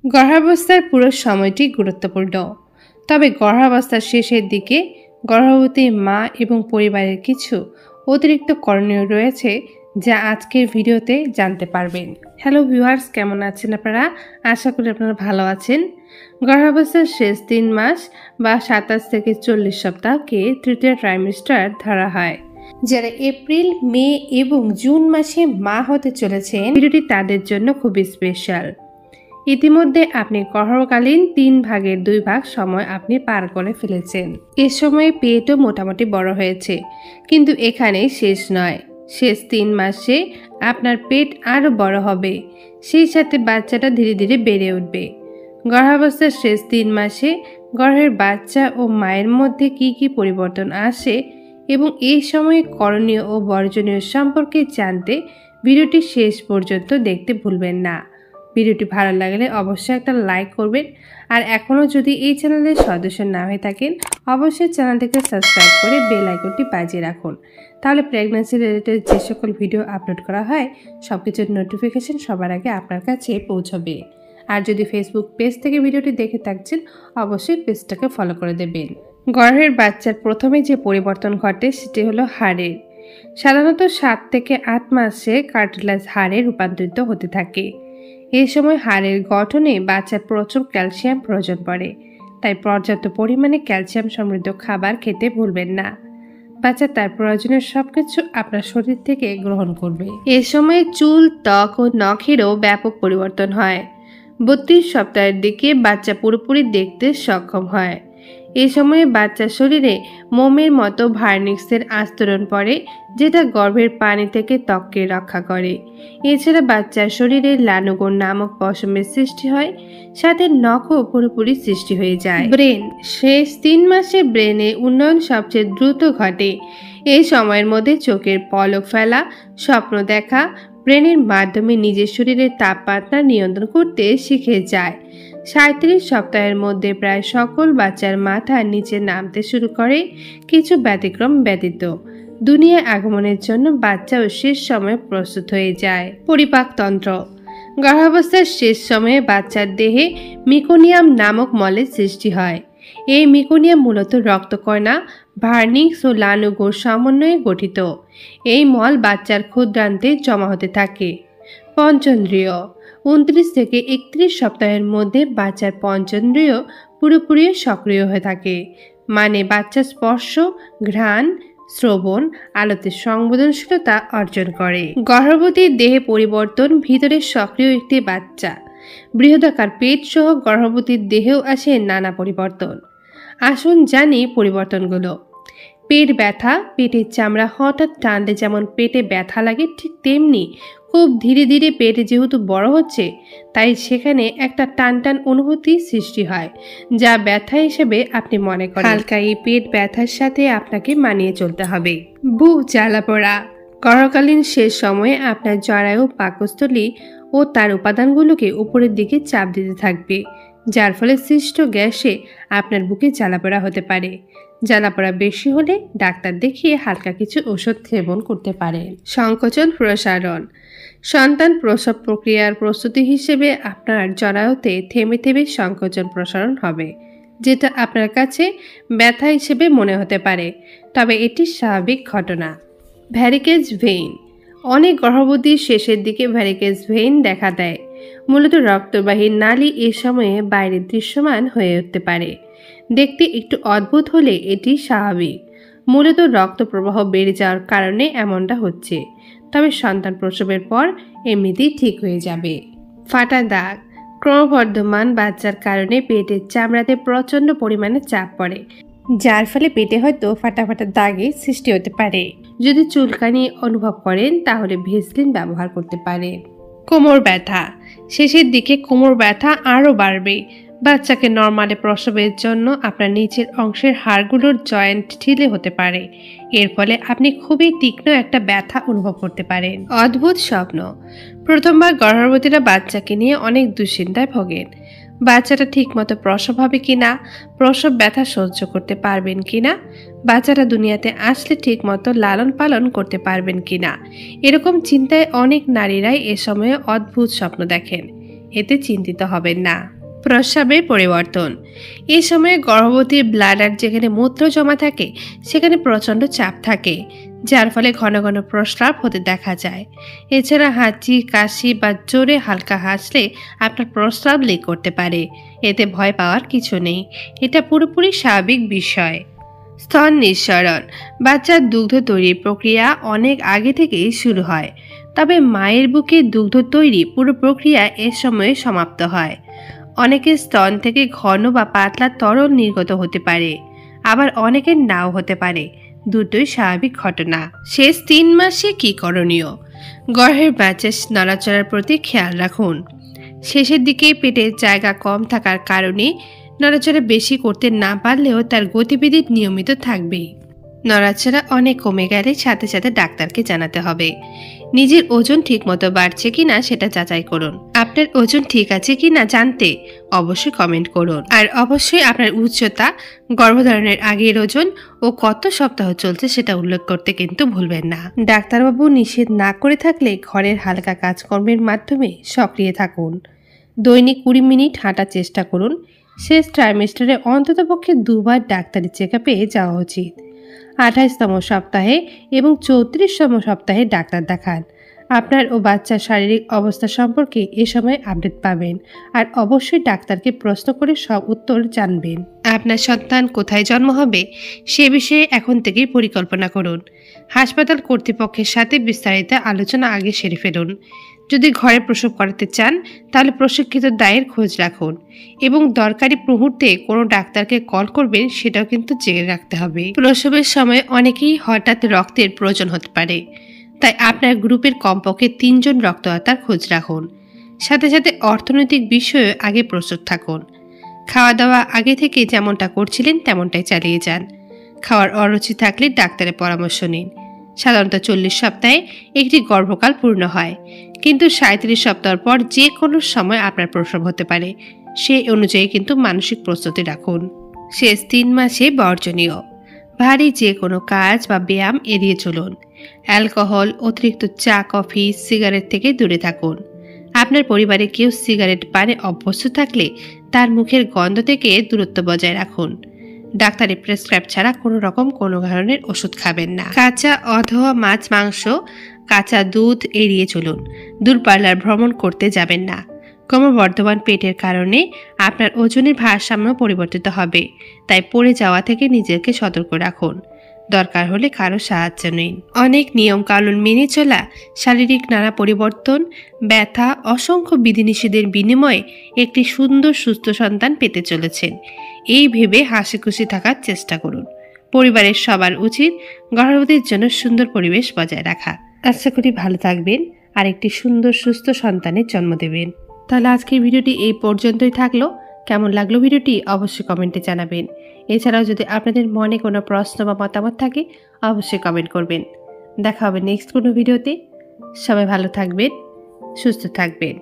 গর্ভাবস্থার পুরো সময়টি গুরুত্বপূর্ণ, তবে গর্ভাবস্থার শেষের দিকে গর্ভবতী মা এবং পরিবারের কিছু অতিরিক্ত করণীয় রয়েছে যা আজকের ভিডিওতে জানতে পারবেন। হ্যালো ভিউয়ার্স, কেমন আছেন আপনারা? আশা করি আপনারা ভালো আছেন। গর্ভাবস্থার শেষ 3 মাস বা 27 থেকে 40 সপ্তাহকে তৃতীয় ট্রাইমেস্টার ধরা হয়। যারা এপ্রিল, মে এবং জুন মাসে মা হতে চলেছেন, ভিডিওটি তাদের জন্য খুবই স্পেশাল। ইতিমধ্যে আপনি গর্ভকালীন 3 ভাগের 2 ভাগ সময় আপনি পার করে ফেলেছেন। এ সময়ে পেটও মোটামুটি বড় হয়েছে, কিন্তু এখানেই শেষ নয়। শেষ 3 মাসে আপনার পেট আরও বড় হবে, সেই সাথে বাচ্চাটা ধীরে ধীরে বেড়ে উঠবে। গর্ভাবস্থার শেষ 3 মাসে গর্ভের বাচ্চা ও মায়ের মধ্যে কি কি পরিবর্তন আসে এবং এই সময়ে করণীয় ও বর্জনীয় সম্পর্কে জানতে ভিডিওটি শেষ পর্যন্ত দেখতে ভুলবেন না। ভিডিওটি ভালো লাগলে অবশ্যই একটা লাইক করবেন, আর এখনও যদি এই চ্যানেলের সদস্য না হয়ে থাকেন অবশ্যই চ্যানেলটিকে সাবস্ক্রাইব করে বেল আইকনটি বাজিয়ে রাখুন। তাহলে প্রেগন্যান্সি রিলেটেড যে সকল ভিডিও আপলোড করা হয় সব কিছুর নোটিফিকেশন সবার আগে আপনার কাছে পৌঁছবে। আর যদি ফেসবুক পেজ থেকে ভিডিওটি দেখে থাকছেন অবশ্যই পেজটাকে ফলো করে দেবেন। গর্ভের বাচ্চার প্রথমে যে পরিবর্তন ঘটে সেটি হলো হাড়ের। সাধারণত 7 থেকে 8 মাসে কার্টিলেজ হাড়ে রূপান্তরিত হতে থাকে। এই সময় হাড়ের গঠনে বাচ্চার প্রচুর ক্যালসিয়াম প্রয়োজন পড়ে, তাই পর্যাপ্ত পরিমাণে ক্যালসিয়াম সমৃদ্ধ খাবার খেতে ভুলবেন না। বাচ্চা তার প্রয়োজনীয় সবকিছু আপনার শরীর থেকে গ্রহণ করবে। এ সময় চুল, ত্বক ও নখেরও ব্যাপক পরিবর্তন হয়। 32 সপ্তাহের দিকে বাচ্চা পুরোপুরি দেখতে সক্ষম হয়। এই সময়ে বাচ্চার শরীরে মোমের মতো ভার্নিক্সের আস্তরণ পড়ে, যেটা গর্ভের পানি থেকে ত্বককে রক্ষা করে। এছাড়া বাচ্চার শরীরে লানুগণ নামক পশমের সৃষ্টি হয়, সাথে নখও পুরোপুরি সৃষ্টি হয়ে যায়। ব্রেন, শেষ 3 মাসে ব্রেনে উন্নয়ন সবচেয়ে দ্রুত ঘটে। এই সময়ের মধ্যে চোখের পলক ফেলা, স্বপ্ন দেখা, ব্রেনের মাধ্যমে নিজের শরীরের তাপমাত্রা নিয়ন্ত্রণ করতে শিখে যায়। 37 সপ্তাহের মধ্যে প্রায় সকল বাচ্চার মাথা নিচে নামতে শুরু করে, কিছু ব্যতিক্রম ব্যতীত। দুনিয়ায় আগমনের জন্য বাচ্চাও শেষ সময়ে প্রস্তুত হয়ে যায়। পরিপাকতন্ত্র, গর্ভাবস্থার শেষ সময়ে বাচ্চার দেহে মিকোনিয়াম নামক মলের সৃষ্টি হয়। এই মিকোনিয়াম মূলত রক্তকণা, ভার্নিক্স ও লানুগোর সমন্বয়ে গঠিত। এই মল বাচ্চার ক্ষুদ্রান্তে জমা হতে থাকে। পঞ্চেন্দ্রিয়, 29 থেকে 31 সপ্তাহের মধ্যে বাচ্চার পঞ্চেন্দ্রিয় পুরোপুরি সক্রিয় হয়ে থাকে, মানে বাচ্চা স্পর্শ, ঘ্রাণ, শ্রবণ, আলোতে সংবেদনশীলতা অর্জন করে। গর্ভবতীর দেহে পরিবর্তন, ভিতরে সক্রিয় একটি বাচ্চা। বৃহদাকার পেট সহ গর্ভবতীর দেহেও আসে নানা পরিবর্তন। আসুন জানি পরিবর্তনগুলো। পেট ব্যথা, পেটের চামড়া হঠাৎ টানলে যেমন পেটে ব্যথা লাগে, ঠিক তেমনি খুব ধীরে ধীরে পেট যেহেতু বড় হচ্ছে তাই সেখানে একটা টানটান অনুভূতি সৃষ্টি হয়, যা ব্যথা হিসেবে আপনি মনে করেন। হালকা এই পেট ব্যথার সাথে আপনাকে মানিয়ে চলতে হবে। বুক জ্বালা পোড়া, গর্ভকালীন শেষ সময়ে আপনার জরায়ু, পাকস্থলী ও তার উপাদানগুলোকে উপরের দিকে চাপ দিতে থাকবে, যার ফলে সৃষ্ট গ্যাসে আপনার বুকে জ্বালাপোড়া হতে পারে। জ্বালাপোড়া বেশি হলে ডাক্তার দেখিয়ে হালকা কিছু ওষুধ সেবন করতে পারেন। সংকোচন প্রসারণ, সন্তান প্রসব প্রক্রিয়ার প্রস্তুতি হিসেবে আপনার জরায়ুতে থেমে থেমে সংকোচন প্রসারণ হবে, যেটা আপনার কাছে ব্যথা হিসেবে মনে হতে পারে, তবে এটি স্বাভাবিক ঘটনা। ভ্যারিকেজ ভেইন, অনেক গর্ভবতীর শেষের দিকে ভ্যারিকেজ ভেইন দেখা দেয়। মূলত রক্তবাহী নালী এ সময়ে বাইরে দৃশ্যমান হয়ে উঠতে পারে। দেখতে একটু অদ্ভুত হলে এটি স্বাভাবিক। মূলত রক্ত প্রবাহ বেড়ে যাওয়ার কারণে এমনটা হচ্ছে, তবে সন্তান প্রসবের পর এমনিতেই ঠিক হয়ে যাবে। ফাটা দাগ, ক্রমবর্ধমান বাচ্চার কারণে পেটের চামড়াতে প্রচণ্ড পরিমাণে চাপ পড়ে, যার ফলে পেটে হয়তো ফাটা ফাটা দাগের সৃষ্টি হতে পারে। যদি চুলকানি অনুভব করেন তাহলে ভেসলিন ব্যবহার করতে পারেন। কোমর ব্যথা, শেষের দিকে কোমর ব্যথা আরও বাড়বে। বাচ্চাকে নরমালে প্রসবের জন্য আপনার নিচের অংশের হাড়গুলোর জয়েন্ট ঢিলে হতে পারে, এর ফলে আপনি খুবই তীক্ষ্ণ একটা ব্যথা অনুভব করতে পারেন। অদ্ভুত স্বপ্ন, প্রথমবার গর্ভবতীরা বাচ্চাকে নিয়ে অনেক দুশ্চিন্তায় ভোগেন। বাচ্চাটা ঠিকমতো প্রসব হবে কিনা, প্রসব ব্যথা সহ্য করতে পারবেন কিনা, বাচ্চাটা দুনিয়াতে আসলে ঠিকমতো লালন পালন করতে পারবেন কিনা, এরকম চিন্তায় অনেক নারীরাই এ সময়ে অদ্ভুত স্বপ্ন দেখেন। এতে চিন্তিত হবেন না। প্রস্রাবের পরিবর্তন। এই সময়ে গর্ভবতীর ব্লাডার যেখানে মূত্র জমা থাকে সেখানে প্রচণ্ড চাপ থাকে, যার ফলে ঘন ঘন প্রস্রাব হতে দেখা যায়। এছাড়া হাঁচি, কাশি বা জোরে হালকা হাসলে আপনার প্রস্রাব লিক করতে পারে। এতে ভয় পাওয়ার কিছু নেই, এটা পুরোপুরি স্বাভাবিক বিষয়। স্তন নিঃসরণ। বাচ্চার দুগ্ধ তৈরির প্রক্রিয়া অনেক আগে থেকেই শুরু হয়, তবে মায়ের বুকে দুগ্ধ তৈরি পুরো প্রক্রিয়া এ সময়ে সমাপ্ত হয়। অনেকের স্তন থেকে ঘন বা পাতলা তরল নির্গত হতে পারে, আবার অনেকের নাও হতে পারে। দুটোই স্বাভাবিক ঘটনা। শেষ 3 মাসে কি করণীয়? গর্ভের বাচ্চার নড়াচড়ার প্রতি খেয়াল রাখুন। শেষের দিকে পেটের জায়গা কম থাকার কারণে নড়াচড়া বেশি করতে না পারলেও তার গতিবিধি নিয়মিত থাকবেই। নড়াচড়া অনেক কমে গেলে সাথে সাথে ডাক্তারকে জানাতে হবে। নিজের ওজন ঠিকমতো বাড়ছে কিনা সেটা যাচাই করুন। আপনার ওজন ঠিক আছে কিনা জানতে অবশ্যই কমেন্ট করুন। আর অবশ্যই আপনার উচ্চতা, গর্ভধারণের আগের ওজন ও কত সপ্তাহ চলছে সেটা উল্লেখ করতে কিন্তু ভুলবেন না। ডাক্তারবাবু নিষেধ না করে থাকলে ঘরের হালকা কাজকর্মের মাধ্যমে সক্রিয় থাকুন। দৈনিক 20 মিনিট হাঁটার চেষ্টা করুন। শেষ ট্রাইমেস্টারে অন্ততপক্ষে 2 বার ডাক্তারি চেকআপে যাওয়া উচিত। 28তম সপ্তাহে এবং 34তম সপ্তাহে ডাক্তার দেখান। আপনার ও বাচ্চার শারীরিক অবস্থা সম্পর্কে এ সময় আপডেট পাবেন, আর অবশ্যই ডাক্তারকে প্রশ্ন করে সব উত্তর জানবেন। আপনার সন্তান কোথায় জন্ম হবে সে বিষয়ে এখন থেকেই পরিকল্পনা করুন। হাসপাতাল কর্তৃপক্ষের সাথে বিস্তারিত আলোচনা আগে সেরে ফেলুন। যদি ঘরে প্রসব করাতে চান তাহলে প্রশিক্ষিত দায়ের খোঁজ রাখুন, এবং দরকারি মুহূর্তে কোনো ডাক্তারকে কল করবেন সেটাও কিন্তু জেনে রাখতে হবে। প্রসবের সময় অনেকেই হঠাৎ রক্তের প্রয়োজন হতে পারে, তাই আপনার গ্রুপের কমপক্ষে 3 জন রক্তদাতার খোঁজ রাখুন। সাথে সাথে অর্থনৈতিক বিষয়ে আগে প্রস্তুত থাকুন। খাওয়া দাওয়া আগে থেকে যেমনটা করছিলেন তেমনটাই চালিয়ে যান। খাওয়ার অরুচি থাকলে ডাক্তারের পরামর্শ নিন। সাধারণত 40 সপ্তাহে একটি গর্ভকাল পূর্ণ হয়, কিন্তু 37 সপ্তাহ পর যে কোনো সময় আপনার প্রসব হতে পারে। সেই অনুযায়ী কিন্তু মানসিক প্রস্তুতি রাখুন। শেষ 3 মাসে বর্জনীয়। ভারী যে কোনো কাজ বা ব্যায়াম এড়িয়ে চলুন। অ্যালকোহল, অতিরিক্ত চা, কফি, সিগারেট থেকে দূরে থাকুন। আপনার পরিবারে কেউ সিগারেট পানে অভ্যস্ত থাকলে তার মুখের গন্ধ থেকে দূরত্ব বজায় রাখুন। ডাক্তারের প্রেসক্রাইব ছাড়া কোনো রকম কোনো ধরনের ওষুধ খাবেন না। কাঁচা অথবা মাছ, মাংস, কাঁচা দুধ এড়িয়ে চলুন। দূরপাল্লার ভ্রমণ করতে যাবেন না। ক্রমবর্ধমান পেটের কারণে আপনার ওজনের ভারসাম্য পরিবর্তিত হবে, তাই পড়ে যাওয়া থেকে নিজেকে সতর্ক রাখুন। দরকার হলে কারো সাহায্য নিন। অনেক নিয়ম কানুন মেনে চলা, শারীরিক নানা পরিবর্তন, ব্যথা, অসংখ্য বিধিনিষেধের বিনিময়ে একটি সুন্দর সুস্থ সন্তান পেতে চলেছেন, এই ভেবে হাসি খুশি থাকার চেষ্টা করুন। পরিবারের সবার উচিত গর্ভবতীর জন্য সুন্দর পরিবেশ বজায় রাখা। আশা করি ভালো থাকবেন আর একটি সুন্দর সুস্থ সন্তানের জন্ম দেবেন। তাহলে আজকের ভিডিওটি এই পর্যন্তই থাকলো। কেমন লাগলো ভিডিওটি অবশ্যই কমেন্টে জানাবেন। এছাড়াও যদি আপনাদের মনে কোনো প্রশ্ন বা মতামত থাকে অবশ্যই কমেন্ট করবেন। দেখা হবে নেক্সট কোনো ভিডিওতে। সবাই ভালো থাকবেন, সুস্থ থাকবেন।